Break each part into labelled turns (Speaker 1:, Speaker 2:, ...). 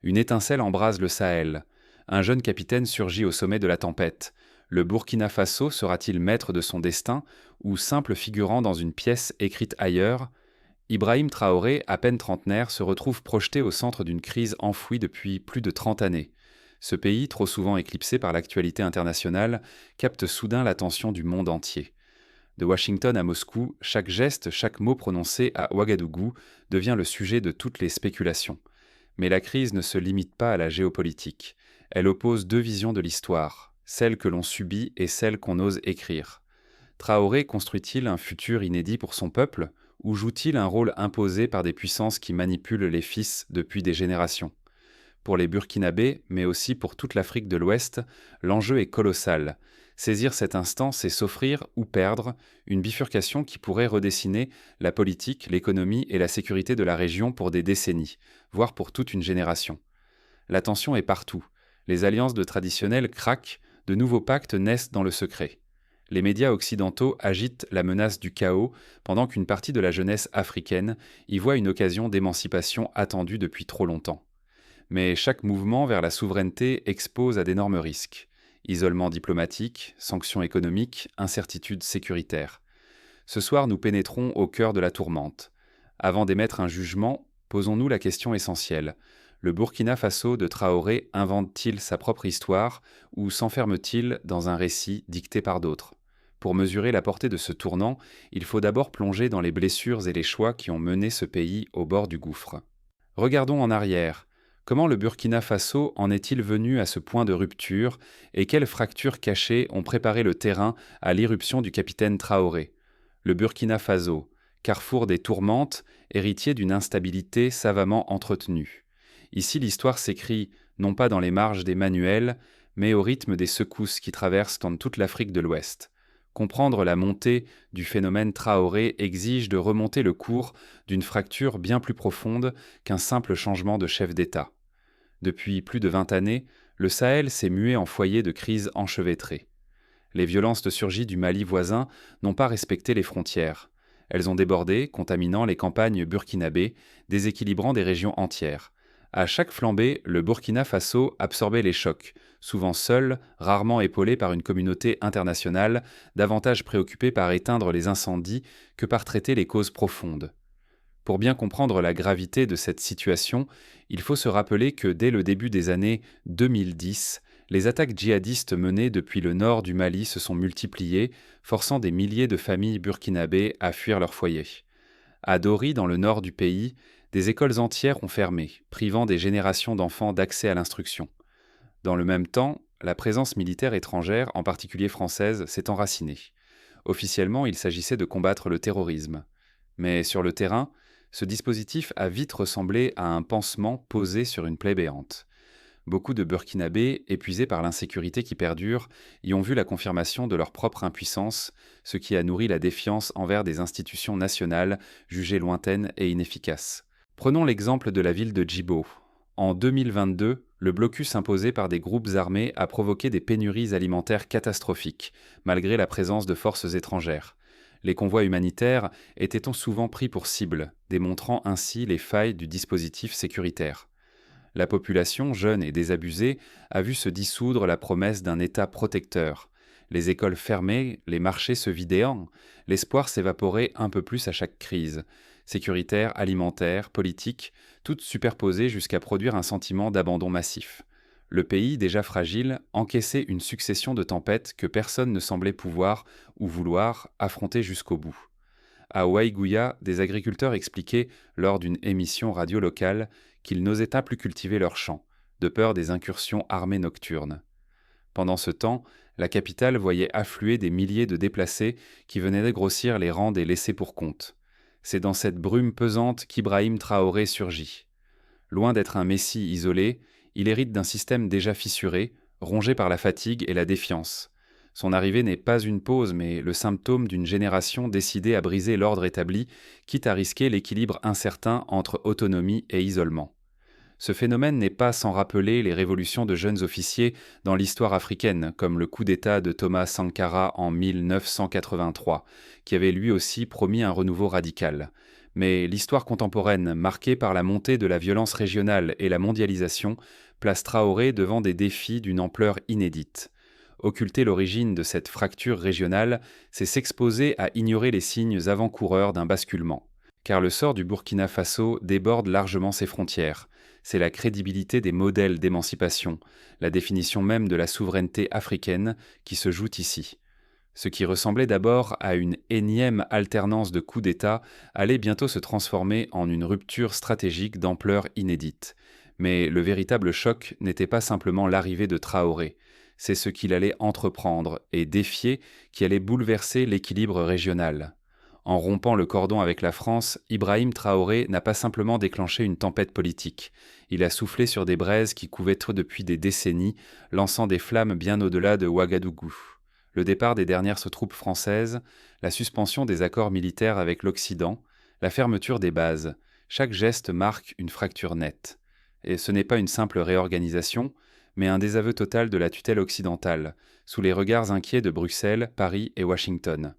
Speaker 1: Une étincelle embrase le Sahel. Un jeune capitaine surgit au sommet de la tempête. Le Burkina Faso sera-t-il maître de son destin ou simple figurant dans une pièce écrite ailleurs? Ibrahim Traoré, à peine trentenaire, se retrouve projeté au centre d'une crise enfouie depuis plus de 30 années. Ce pays, trop souvent éclipsé par l'actualité internationale, capte soudain l'attention du monde entier. De Washington à Moscou, chaque geste, chaque mot prononcé à Ouagadougou devient le sujet de toutes les spéculations. Mais la crise ne se limite pas à la géopolitique. Elle oppose deux visions de l'histoire, celle que l'on subit et celle qu'on ose écrire. Traoré construit-il un futur inédit pour son peuple, ou joue-t-il un rôle imposé par des puissances qui manipulent les fils depuis des générations? Pour les Burkinabés, mais aussi pour toute l'Afrique de l'Ouest, l'enjeu est colossal. Saisir cet instant, c'est s'offrir ou perdre une bifurcation qui pourrait redessiner la politique, l'économie et la sécurité de la région pour des décennies, voire pour toute une génération. La tension est partout. Les alliances de traditionnels craquent, de nouveaux pactes naissent dans le secret. Les médias occidentaux agitent la menace du chaos pendant qu'une partie de la jeunesse africaine y voit une occasion d'émancipation attendue depuis trop longtemps. Mais chaque mouvement vers la souveraineté expose à d'énormes risques. Isolement diplomatique, sanctions économiques, incertitudes sécuritaires. Ce soir, nous pénétrons au cœur de la tourmente. Avant d'émettre un jugement, posons-nous la question essentielle. Le Burkina Faso de Traoré invente-t-il sa propre histoire ou s'enferme-t-il dans un récit dicté par d'autres? Pour mesurer la portée de ce tournant, il faut d'abord plonger dans les blessures et les choix qui ont mené ce pays au bord du gouffre. Regardons en arrière. Comment le Burkina Faso en est-il venu à ce point de rupture et quelles fractures cachées ont préparé le terrain à l'irruption du capitaine Traoré? Le Burkina Faso, carrefour des tourmentes, héritier d'une instabilité savamment entretenue. Ici, l'histoire s'écrit non pas dans les marges des manuels, mais au rythme des secousses qui traversent dans toute l'Afrique de l'Ouest. Comprendre la montée du phénomène Traoré exige de remonter le cours d'une fracture bien plus profonde qu'un simple changement de chef d'État. Depuis plus de 20 années, le Sahel s'est mué en foyer de crises enchevêtrées. Les violences surgies du Mali voisin n'ont pas respecté les frontières. Elles ont débordé, contaminant les campagnes burkinabées, déséquilibrant des régions entières. À chaque flambée, le Burkina Faso absorbait les chocs, souvent seul, rarement épaulé par une communauté internationale, davantage préoccupée par éteindre les incendies que par traiter les causes profondes. Pour bien comprendre la gravité de cette situation, il faut se rappeler que dès le début des années 2010, les attaques djihadistes menées depuis le nord du Mali se sont multipliées, forçant des milliers de familles burkinabées à fuir leur foyer. À Dori, dans le nord du pays, des écoles entières ont fermé, privant des générations d'enfants d'accès à l'instruction. Dans le même temps, la présence militaire étrangère, en particulier française, s'est enracinée. Officiellement, il s'agissait de combattre le terrorisme. Mais sur le terrain, ce dispositif a vite ressemblé à un pansement posé sur une plaie béante. Beaucoup de Burkinabés, épuisés par l'insécurité qui perdure, y ont vu la confirmation de leur propre impuissance, ce qui a nourri la défiance envers des institutions nationales jugées lointaines et inefficaces. Prenons l'exemple de la ville de Djibo. En 2022, le blocus imposé par des groupes armés a provoqué des pénuries alimentaires catastrophiques, malgré la présence de forces étrangères. Les convois humanitaires étaient souvent pris pour cible, démontrant ainsi les failles du dispositif sécuritaire. La population, jeune et désabusée, a vu se dissoudre la promesse d'un État protecteur. Les écoles fermées, les marchés se vidéant, l'espoir s'évaporait un peu plus à chaque crise. Sécuritaire, alimentaire, politique, toutes superposées jusqu'à produire un sentiment d'abandon massif. Le pays, déjà fragile, encaissait une succession de tempêtes que personne ne semblait pouvoir ou vouloir affronter jusqu'au bout. À Waïgouya, des agriculteurs expliquaient, lors d'une émission radio locale, qu'ils n'osaient pas plus cultiver leurs champs, de peur des incursions armées nocturnes. Pendant ce temps, la capitale voyait affluer des milliers de déplacés qui venaient dégrossir les rangs des laissés pour compte. C'est dans cette brume pesante qu'Ibrahim Traoré surgit. Loin d'être un messie isolé, il hérite d'un système déjà fissuré, rongé par la fatigue et la défiance. Son arrivée n'est pas une pause, mais le symptôme d'une génération décidée à briser l'ordre établi, quitte à risquer l'équilibre incertain entre autonomie et isolement. Ce phénomène n'est pas sans rappeler les révolutions de jeunes officiers dans l'histoire africaine, comme le coup d'État de Thomas Sankara en 1983, qui avait lui aussi promis un renouveau radical. Mais l'histoire contemporaine, marquée par la montée de la violence régionale et la mondialisation, place Traoré devant des défis d'une ampleur inédite. Occulter l'origine de cette fracture régionale, c'est s'exposer à ignorer les signes avant-coureurs d'un basculement. Car le sort du Burkina Faso déborde largement ses frontières. C'est la crédibilité des modèles d'émancipation, la définition même de la souveraineté africaine qui se joue ici. Ce qui ressemblait d'abord à une énième alternance de coups d'État allait bientôt se transformer en une rupture stratégique d'ampleur inédite. Mais le véritable choc n'était pas simplement l'arrivée de Traoré, c'est ce qu'il allait entreprendre et défier qui allait bouleverser l'équilibre régional. En rompant le cordon avec la France, Ibrahim Traoré n'a pas simplement déclenché une tempête politique, il a soufflé sur des braises qui couvaient depuis des décennies, lançant des flammes bien au-delà de Ouagadougou. Le départ des dernières troupes françaises, la suspension des accords militaires avec l'Occident, la fermeture des bases, chaque geste marque une fracture nette. Et ce n'est pas une simple réorganisation, mais un désaveu total de la tutelle occidentale, sous les regards inquiets de Bruxelles, Paris et Washington.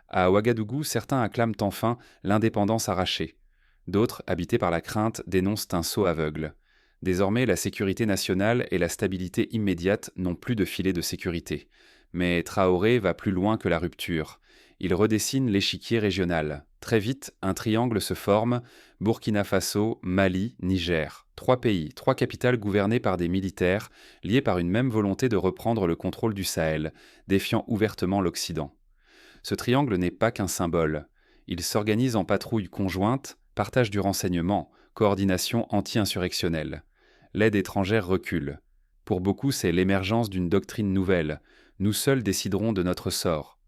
Speaker 1: À Ouagadougou, certains acclament enfin l'indépendance arrachée. D'autres, habités par la crainte, dénoncent un saut aveugle. Désormais, la sécurité nationale et la stabilité immédiate n'ont plus de filet de sécurité. Mais Traoré va plus loin que la rupture. Il redessine l'échiquier régional. Très vite, un triangle se forme, Burkina Faso, Mali, Niger. 3 pays, 3 capitales gouvernées par des militaires, liés par une même volonté de reprendre le contrôle du Sahel, défiant ouvertement l'Occident. Ce triangle n'est pas qu'un symbole. Il s'organise en patrouilles conjointes, partage du renseignement, coordination anti-insurrectionnelle. L'aide étrangère recule. Pour beaucoup, c'est l'émergence d'une doctrine nouvelle. Nous seuls déciderons de notre sort.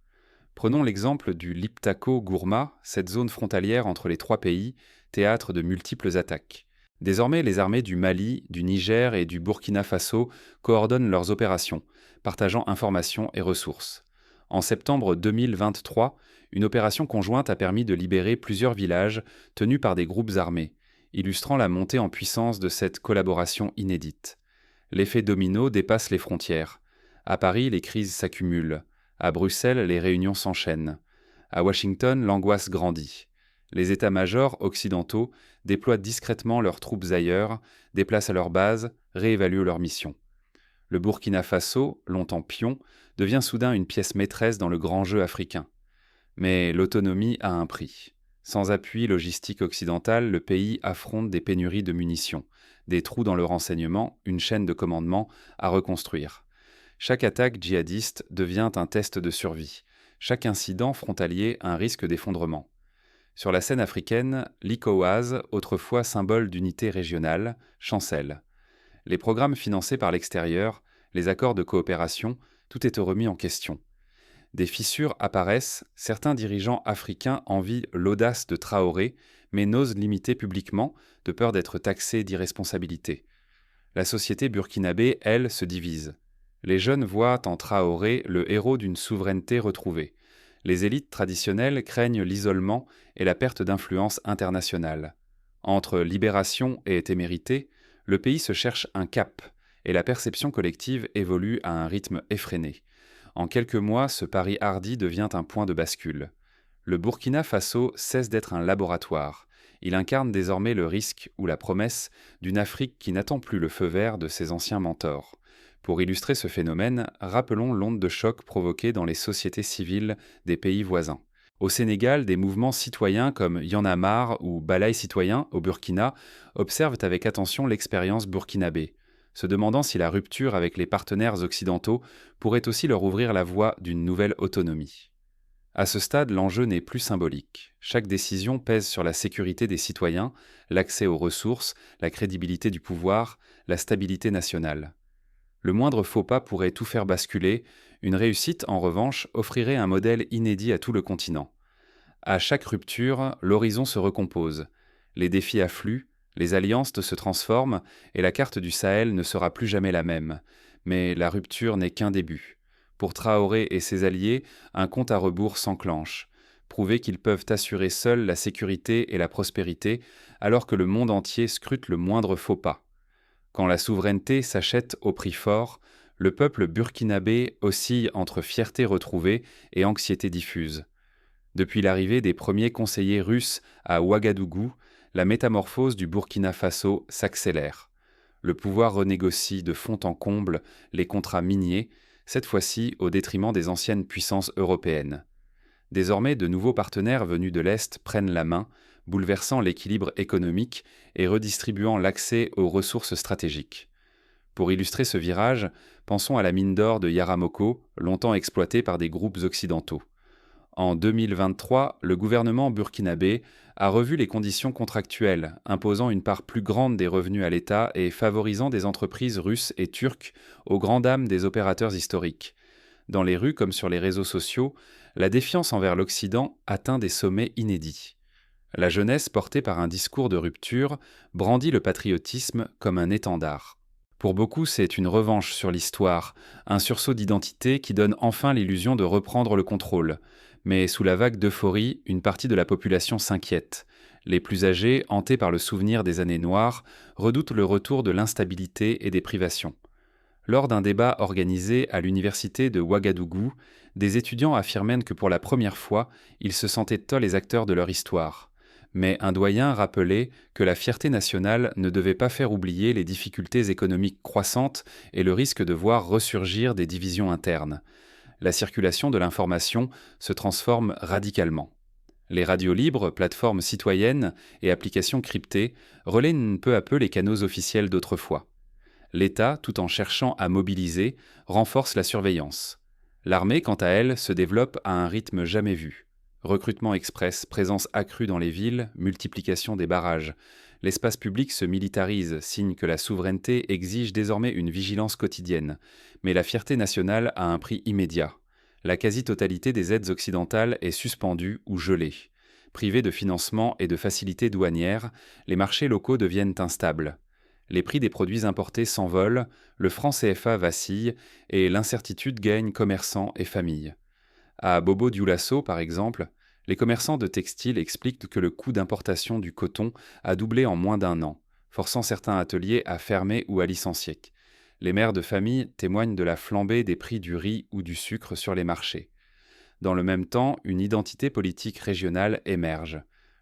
Speaker 1: Prenons l'exemple du Liptako-Gourma, cette zone frontalière entre les 3 pays, théâtre de multiples attaques. Désormais, les armées du Mali, du Niger et du Burkina Faso coordonnent leurs opérations, partageant informations et ressources. En septembre 2023, une opération conjointe a permis de libérer plusieurs villages tenus par des groupes armés, illustrant la montée en puissance de cette collaboration inédite. L'effet domino dépasse les frontières. À Paris, les crises s'accumulent. À Bruxelles, les réunions s'enchaînent. À Washington, l'angoisse grandit. Les états-majors occidentaux déploient discrètement leurs troupes ailleurs, déplacent à leur base, réévaluent leur mission. Le Burkina Faso, longtemps pion, devient soudain une pièce maîtresse dans le grand jeu africain. Mais l'autonomie a un prix. Sans appui logistique occidental, le pays affronte des pénuries de munitions, des trous dans le renseignement, une chaîne de commandement à reconstruire. Chaque attaque djihadiste devient un test de survie, chaque incident frontalier un risque d'effondrement. Sur la scène africaine, l'ECOWAS, autrefois symbole d'unité régionale, chancelle. Les programmes financés par l'extérieur, les accords de coopération, tout est remis en question. Des fissures apparaissent, certains dirigeants africains envient l'audace de Traoré, mais n'osent l'imiter publiquement, de peur d'être taxés d'irresponsabilité. La société burkinabé, elle, se divise. Les jeunes voient en Traoré le héros d'une souveraineté retrouvée. Les élites traditionnelles craignent l'isolement et la perte d'influence internationale. Entre libération et témérité, le pays se cherche un cap, et la perception collective évolue à un rythme effréné. En quelques mois, ce pari hardi devient un point de bascule. Le Burkina Faso cesse d'être un laboratoire. Il incarne désormais le risque ou la promesse d'une Afrique qui n'attend plus le feu vert de ses anciens mentors. Pour illustrer ce phénomène, rappelons l'onde de choc provoquée dans les sociétés civiles des pays voisins. Au Sénégal, des mouvements citoyens comme Y en a marre ou Balaï citoyen au Burkina observent avec attention l'expérience burkinabé, se demandant si la rupture avec les partenaires occidentaux pourrait aussi leur ouvrir la voie d'une nouvelle autonomie. À ce stade, l'enjeu n'est plus symbolique. Chaque décision pèse sur la sécurité des citoyens, l'accès aux ressources, la crédibilité du pouvoir, la stabilité nationale. Le moindre faux pas pourrait tout faire basculer, une réussite, en revanche, offrirait un modèle inédit à tout le continent. À chaque rupture, l'horizon se recompose. Les défis affluent, les alliances se transforment, et la carte du Sahel ne sera plus jamais la même. Mais la rupture n'est qu'un début. Pour Traoré et ses alliés, un compte à rebours s'enclenche. Prouver qu'ils peuvent assurer seuls la sécurité et la prospérité, alors que le monde entier scrute le moindre faux pas. Quand la souveraineté s'achète au prix fort, le peuple burkinabé oscille entre fierté retrouvée et anxiété diffuse. Depuis l'arrivée des premiers conseillers russes à Ouagadougou, la métamorphose du Burkina Faso s'accélère. Le pouvoir renégocie de fond en comble les contrats miniers, cette fois-ci au détriment des anciennes puissances européennes. Désormais, de nouveaux partenaires venus de l'Est prennent la main, bouleversant l'équilibre économique et redistribuant l'accès aux ressources stratégiques. Pour illustrer ce virage, pensons à la mine d'or de Yaramoko, longtemps exploitée par des groupes occidentaux. En 2023, le gouvernement burkinabé a revu les conditions contractuelles, imposant une part plus grande des revenus à l'État et favorisant des entreprises russes et turques aux grandes dames des opérateurs historiques. Dans les rues comme sur les réseaux sociaux, la défiance envers l'Occident atteint des sommets inédits. La jeunesse, portée par un discours de rupture, brandit le patriotisme comme un étendard. Pour beaucoup, c'est une revanche sur l'histoire, un sursaut d'identité qui donne enfin l'illusion de reprendre le contrôle. Mais sous la vague d'euphorie, une partie de la population s'inquiète. Les plus âgés, hantés par le souvenir des années noires, redoutent le retour de l'instabilité et des privations. Lors d'un débat organisé à l'université de Ouagadougou, des étudiants affirmaient que pour la première fois, ils se sentaient les acteurs de leur histoire. Mais un doyen rappelait que la fierté nationale ne devait pas faire oublier les difficultés économiques croissantes et le risque de voir ressurgir des divisions internes. La circulation de l'information se transforme radicalement. Les radios libres, plateformes citoyennes et applications cryptées relaient peu à peu les canaux officiels d'autrefois. L'État, tout en cherchant à mobiliser, renforce la surveillance. L'armée, quant à elle, se développe à un rythme jamais vu. Recrutement express, présence accrue dans les villes, multiplication des barrages. L'espace public se militarise, signe que la souveraineté exige désormais une vigilance quotidienne. Mais la fierté nationale a un prix immédiat. La quasi-totalité des aides occidentales est suspendue ou gelée. Privés de financement et de facilités douanières, les marchés locaux deviennent instables. Les prix des produits importés s'envolent, le franc CFA vacille et l'incertitude gagne commerçants et familles. À Bobo-Dioulasso, par exemple, les commerçants de textiles expliquent que le coût d'importation du coton a doublé en moins d'un an, forçant certains ateliers à fermer ou à licencier. Les mères de famille témoignent de la flambée des prix du riz ou du sucre sur les marchés. Dans le même temps, une identité politique régionale émerge.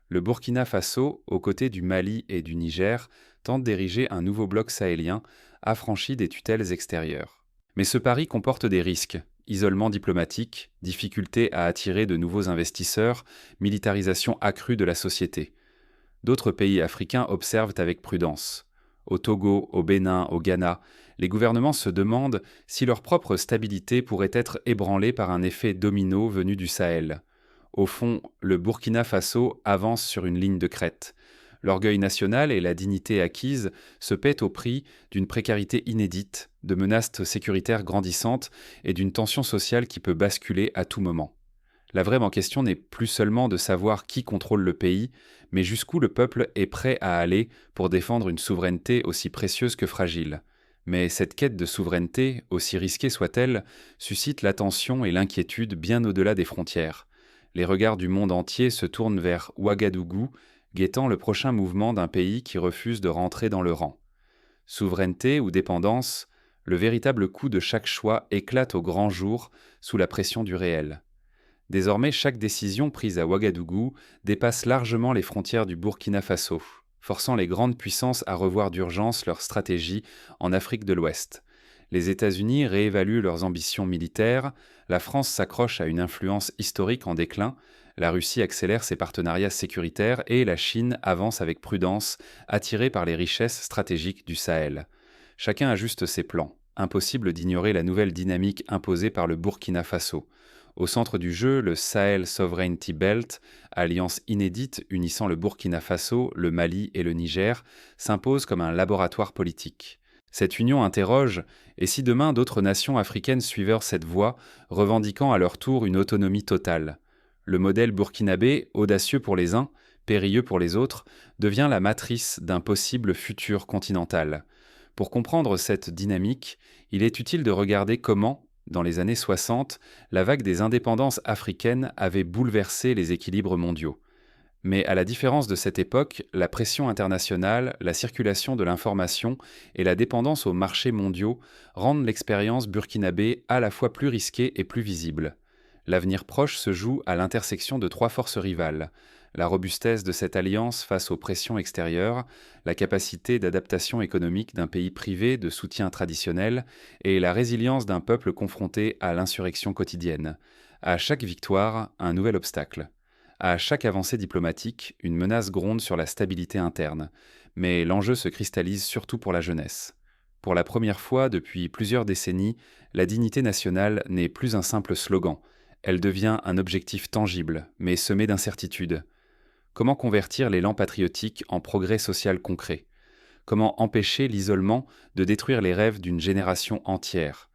Speaker 1: Le Burkina Faso, aux côtés du Mali et du Niger, tente d'ériger un nouveau bloc sahélien affranchi des tutelles extérieures. Mais ce pari comporte des risques. Isolement diplomatique, difficulté à attirer de nouveaux investisseurs, militarisation accrue de la société. D'autres pays africains observent avec prudence. Au Togo, au Bénin, au Ghana, les gouvernements se demandent si leur propre stabilité pourrait être ébranlée par un effet domino venu du Sahel. Au fond, le Burkina Faso avance sur une ligne de crête. L'orgueil national et la dignité acquise se paient au prix d'une précarité inédite, de menaces sécuritaires grandissantes et d'une tension sociale qui peut basculer à tout moment. La vraie question n'est plus seulement de savoir qui contrôle le pays, mais jusqu'où le peuple est prêt à aller pour défendre une souveraineté aussi précieuse que fragile. Mais cette quête de souveraineté, aussi risquée soit-elle, suscite l'attention et l'inquiétude bien au-delà des frontières. Les regards du monde entier se tournent vers Ouagadougou, guettant le prochain mouvement d'un pays qui refuse de rentrer dans le rang. Souveraineté ou dépendance, le véritable coup de chaque choix éclate au grand jour sous la pression du réel. Désormais, chaque décision prise à Ouagadougou dépasse largement les frontières du Burkina Faso, forçant les grandes puissances à revoir d'urgence leur stratégie en Afrique de l'Ouest. Les États-Unis réévaluent leurs ambitions militaires, la France s'accroche à une influence historique en déclin, la Russie accélère ses partenariats sécuritaires et la Chine avance avec prudence, attirée par les richesses stratégiques du Sahel. Chacun ajuste ses plans. Impossible d'ignorer la nouvelle dynamique imposée par le Burkina Faso. Au centre du jeu, le Sahel Sovereignty Belt, alliance inédite unissant le Burkina Faso, le Mali et le Niger, s'impose comme un laboratoire politique. Cette union interroge, et si demain d'autres nations africaines suivent cette voie, revendiquant à leur tour une autonomie totale? Le modèle burkinabé, audacieux pour les uns, périlleux pour les autres, devient la matrice d'un possible futur continental. Pour comprendre cette dynamique, il est utile de regarder comment, dans les années 60, la vague des indépendances africaines avait bouleversé les équilibres mondiaux. Mais à la différence de cette époque, la pression internationale, la circulation de l'information et la dépendance aux marchés mondiaux rendent l'expérience burkinabé à la fois plus risquée et plus visible. L'avenir proche se joue à l'intersection de trois forces rivales: la robustesse de cette alliance face aux pressions extérieures, la capacité d'adaptation économique d'un pays privé de soutien traditionnel et la résilience d'un peuple confronté à l'insurrection quotidienne. À chaque victoire, un nouvel obstacle. À chaque avancée diplomatique, une menace gronde sur la stabilité interne. Mais l'enjeu se cristallise surtout pour la jeunesse. Pour la première fois depuis plusieurs décennies, la dignité nationale n'est plus un simple slogan. Elle devient un objectif tangible, mais semé d'incertitudes. Comment convertir l'élan patriotique en progrès social concret? Comment empêcher l'isolement de détruire les rêves d'une génération entière?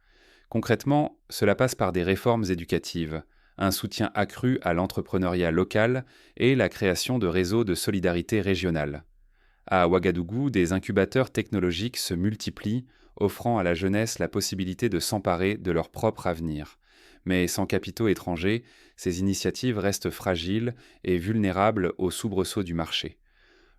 Speaker 1: Concrètement, cela passe par des réformes éducatives, un soutien accru à l'entrepreneuriat local et la création de réseaux de solidarité régionale. À Ouagadougou, des incubateurs technologiques se multiplient, offrant à la jeunesse la possibilité de s'emparer de leur propre avenir. Mais sans capitaux étrangers, ces initiatives restent fragiles et vulnérables aux soubresauts du marché.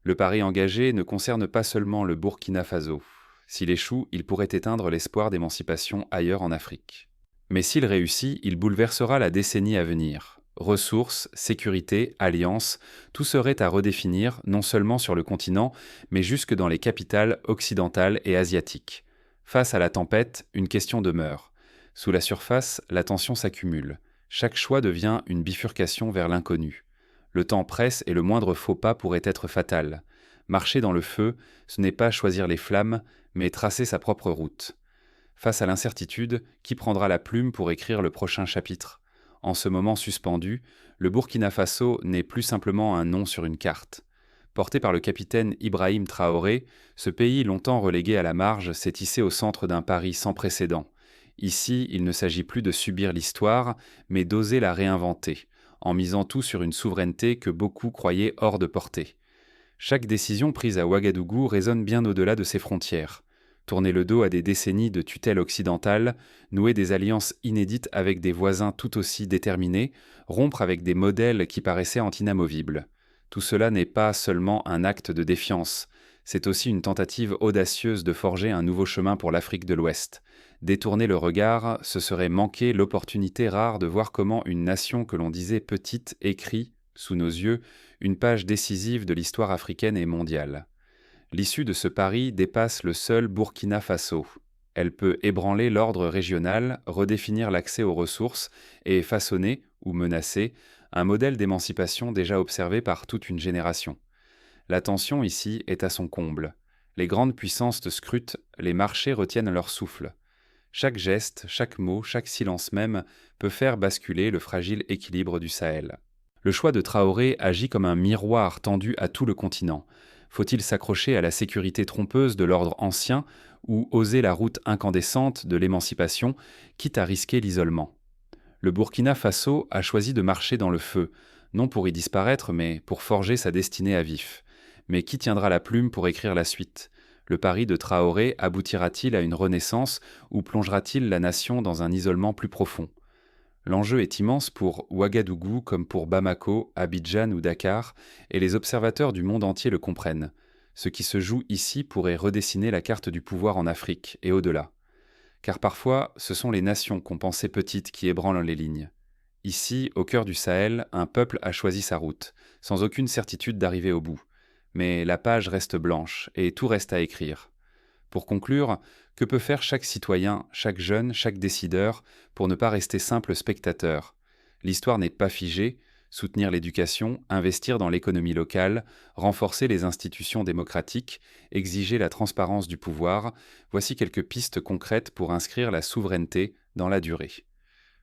Speaker 1: Le pari engagé ne concerne pas seulement le Burkina Faso. S'il échoue, il pourrait éteindre l'espoir d'émancipation ailleurs en Afrique. Mais s'il réussit, il bouleversera la décennie à venir. Ressources, sécurité, alliances, tout serait à redéfinir, non seulement sur le continent, mais jusque dans les capitales occidentales et asiatiques. Face à la tempête, une question demeure. Sous la surface, la tension s'accumule. Chaque choix devient une bifurcation vers l'inconnu. Le temps presse et le moindre faux pas pourrait être fatal. Marcher dans le feu, ce n'est pas choisir les flammes, mais tracer sa propre route. Face à l'incertitude, qui prendra la plume pour écrire le prochain chapitre? En ce moment suspendu, le Burkina Faso n'est plus simplement un nom sur une carte. Porté par le capitaine Ibrahim Traoré, ce pays longtemps relégué à la marge s'est hissé au centre d'un pari sans précédent. Ici, il ne s'agit plus de subir l'histoire, mais d'oser la réinventer, en misant tout sur une souveraineté que beaucoup croyaient hors de portée. Chaque décision prise à Ouagadougou résonne bien au-delà de ses frontières. Tourner le dos à des décennies de tutelle occidentale, nouer des alliances inédites avec des voisins tout aussi déterminés, rompre avec des modèles qui paraissaient antinamovibles. Tout cela n'est pas seulement un acte de défiance, c'est aussi une tentative audacieuse de forger un nouveau chemin pour l'Afrique de l'Ouest. Détourner le regard, ce serait manquer l'opportunité rare de voir comment une nation que l'on disait petite écrit, sous nos yeux, une page décisive de l'histoire africaine et mondiale. L'issue de ce pari dépasse le seul Burkina Faso. Elle peut ébranler l'ordre régional, redéfinir l'accès aux ressources et façonner, ou menacer, un modèle d'émancipation déjà observé par toute une génération. La tension ici est à son comble. Les grandes puissances scrutent, les marchés retiennent leur souffle. Chaque geste, chaque mot, chaque silence même peut faire basculer le fragile équilibre du Sahel. Le choix de Traoré agit comme un miroir tendu à tout le continent. Faut-il s'accrocher à la sécurité trompeuse de l'ordre ancien ou oser la route incandescente de l'émancipation, quitte à risquer l'isolement? Le Burkina Faso a choisi de marcher dans le feu, non pour y disparaître, mais pour forger sa destinée à vif. Mais qui tiendra la plume pour écrire la suite? Le pari de Traoré aboutira-t-il à une renaissance ou plongera-t-il la nation dans un isolement plus profond? L'enjeu est immense pour Ouagadougou comme pour Bamako, Abidjan ou Dakar, et les observateurs du monde entier le comprennent. Ce qui se joue ici pourrait redessiner la carte du pouvoir en Afrique et au-delà. Car parfois, ce sont les nations qu'on pensait petites qui ébranlent les lignes. Ici, au cœur du Sahel, un peuple a choisi sa route, sans aucune certitude d'arriver au bout. Mais la page reste blanche et tout reste à écrire. Pour conclure, que peut faire chaque citoyen, chaque jeune, chaque décideur pour ne pas rester simple spectateur? L'histoire n'est pas figée. Soutenir l'éducation, investir dans l'économie locale, renforcer les institutions démocratiques, exiger la transparence du pouvoir, voici quelques pistes concrètes pour inscrire la souveraineté dans la durée.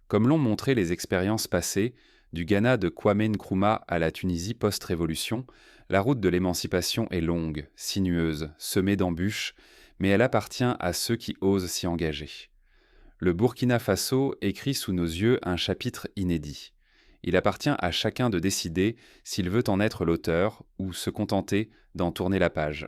Speaker 1: Comme l'ont montré les expériences passées, du Ghana de Kwame Nkrumah à la Tunisie post-révolution, la route de l'émancipation est longue, sinueuse, semée d'embûches, mais elle appartient à ceux qui osent s'y engager. Le Burkina Faso écrit sous nos yeux un chapitre inédit. Il appartient à chacun de décider s'il veut en être l'auteur ou se contenter d'en tourner la page.